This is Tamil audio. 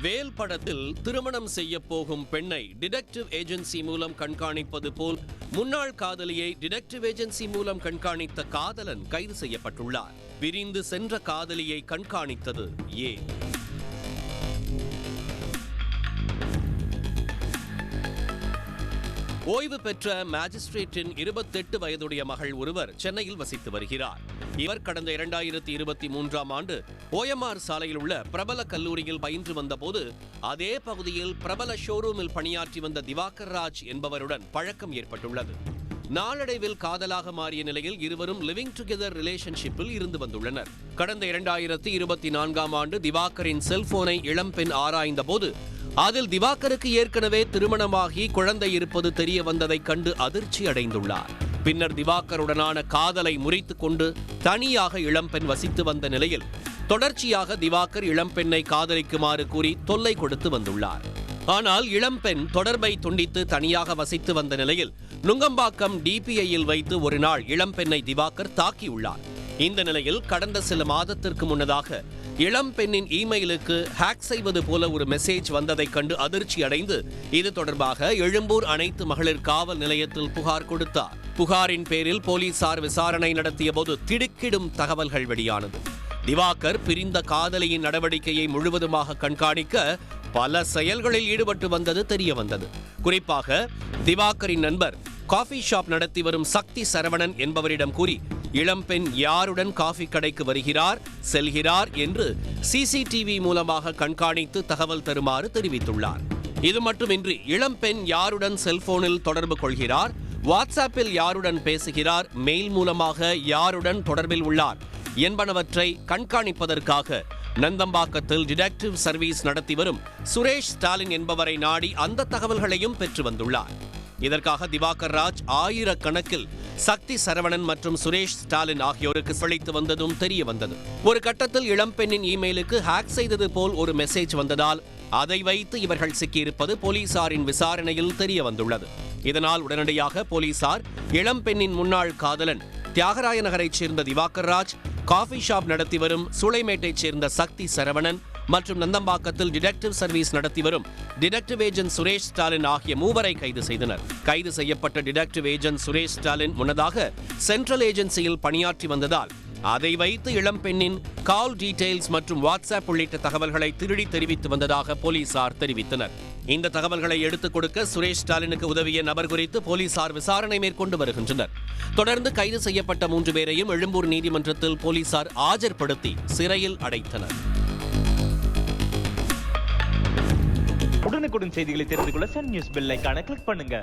வேல் படத்தில் திருமணம் செய்ய போகும் பெண்ணை டிடெக்டிவ் ஏஜென்சி மூலம் கண்காணிப்பது போல் முன்னாள் காதலியை டிடெக்டிவ் ஏஜென்சி மூலம் கண்காணித்த காதலன் கைது செய்யப்பட்டுள்ளார். பிரிந்து சென்ற காதலியை கண்காணித்தது ஏன்? ஓய்வு பெற்ற மேஜிஸ்ட்ரேட்டின் 28 வயதுடைய மகள் ஒருவர் சென்னையில் வசித்து வருகிறார். இவர் கடந்த 2023ஆம் ஆண்டு OMR சாலையில் உள்ள பிரபல கல்லூரியில் பயின்று வந்தபோது அதே பகுதியில் பிரபல ஷோரூமில் பணியாற்றி வந்த திவாகர் ராஜ் என்பவருடன் பழக்கம் ஏற்பட்டுள்ளது. நாளடைவில் காதலாக மாறிய நிலையில் இருவரும் லிவிங் டுகெதர் ரிலேஷன்ஷிப்பில் இருந்து வந்துள்ளனர். கடந்த 2024ஆம் ஆண்டு திவாகரின் செல்போனை இளம்பெண் ஆராய்ந்த போது அதில் திவாகருக்கு ஏற்கனவே திருமணமாகி குழந்தை இருப்பது தெரிய வந்ததைக் கண்டு அதிர்ச்சி அடைந்துள்ளார். பின்னர் திவாகருடனான காதலை முறித்துக் கொண்டு தனியாக இளம்பெண் வசித்து வந்த நிலையில் தொடர்ச்சியாக திவாகர் இளம்பெண்ணை காதலிக்குமாறு கூறி தொல்லை கொடுத்து வந்துள்ளார். ஆனால் இளம்பெண் தொடர்பை துண்டித்து தனியாக வசித்து வந்த நிலையில் நுங்கம்பாக்கம் DPIயில் வைத்து ஒரு நாள் இளம்பெண்ணை திவாகர் தாக்கியுள்ளார். இந்த நிலையில் கடந்த சில மாதத்திற்கு முன்னதாக இளம்பெண்ணின் இமெயிலுக்கு ஹேக் செய்வது போல ஒரு மெசேஜ் வந்ததைக் கண்டு அதிர்ச்சி அடைந்து இது தொடர்பாக எழும்பூர் அனைத்து மகளிர் காவல் நிலையத்தில் புகார் கொடுத்தார். புகாரின் பேரில் போலீசார் விசாரணை நடத்திய போது திடுக்கிடும் தகவல்கள் வெளியானது. திவாகர் பிரிந்த காதலியின் நடவடிக்கையை முழுவதுமாக கண்காணிக்க பல செயல்களில் ஈடுபட்டு வந்தது தெரிய வந்தது. குறிப்பாக திவாகரின் நண்பர் காஃபி ஷாப் நடத்தி வரும் சக்தி சரவணன் என்பவரிடம் கூறி இளம்பெண் யாருடன் காஃபி கடைக்கு வருகிறார் செல்கிறார் என்று CCTV மூலமாக கண்காணித்து தகவல் தருமாறு தெரிவித்துள்ளார். இது மட்டுமின்றி இளம்பெண் யாருடன் செல்போனில் தொடர்பு கொள்கிறார், வாட்ஸ்ஆப்பில் யாருடன் பேசுகிறார், மெயில் மூலமாக யாருடன் தொடர்பில் உள்ளார் என்பனவற்றை கண்காணிப்பதற்காக நந்தம்பாக்கத்தில் டிடெக்டிவ் சர்வீஸ் நடத்தி வரும் சுரேஷ் ஸ்டாலின் என்பவரை நாடி அந்த தகவல்களையும் பெற்று வந்துள்ளார். இதற்காக திவாகர் ராஜ் ஆயிரக்கணக்கில் சக்தி சரவணன் மற்றும் சுரேஷ் ஸ்டாலின் ஆகியோருக்கு செழித்து வந்ததும் தெரிய வந்தது. ஒரு கட்டத்தில் இளம்பெண்ணின் இமெயிலுக்கு ஹேக் செய்தது போல் ஒரு மெசேஜ் வந்ததால் அதை வைத்து இவர்கள் சிக்கியிருப்பது போலீசாரின் விசாரணையில் தெரிய வந்துள்ளது. இதனால் உடனடியாக போலீசார் இளம்பெண்ணின் முன்னாள் காதலன் தியாகராய நகரைச் சேர்ந்த திவாகர் ராஜ், காஃபி ஷாப் நடத்தி வரும் சூளைமேட்டைச் சேர்ந்த சக்தி சரவணன் மற்றும் நந்தம்பாக்கத்தில் டிடெக்டிவ் சர்வீஸ் நடத்தி வரும் டிடெக்டிவ் ஏஜென்ட் சுரேஷ் ஸ்டாலின் ஆகிய மூவரை கைது செய்தனர். கைது செய்யப்பட்ட டிடெக்டிவ் ஏஜென்ட் சுரேஷ் ஸ்டாலின் முன்னதாக சென்ட்ரல் ஏஜென்சியில் பணியாற்றி வந்ததால் அதை வைத்து இளம்பெண்ணின் கால் டீடைல்ஸ் மற்றும் வாட்ஸ்ஆப் உள்ளிட்ட தகவல்களை திருடி தெரிவித்து வந்ததாக போலீசார் தெரிவித்தனர். இந்த தகவல்களை எடுத்துக் கொடுக்க சுரேஷ் ஸ்டாலினுக்கு உதவிய நபர் குறித்து போலீசார் விசாரணை மேற்கொண்டு வருகின்றனர். தொடர்ந்து கைது செய்யப்பட்ட 3 பேரையும் எழும்பூர் நீதிமன்றத்தில் போலீசார் ஆஜர்படுத்தி சிறையில் அடைத்தனர். உடனுக்குடன் செய்திகளை தெரிந்து கொள்ள சன் நியூஸ் பெல் ஐகானை கிளிக் பண்ணுங்க.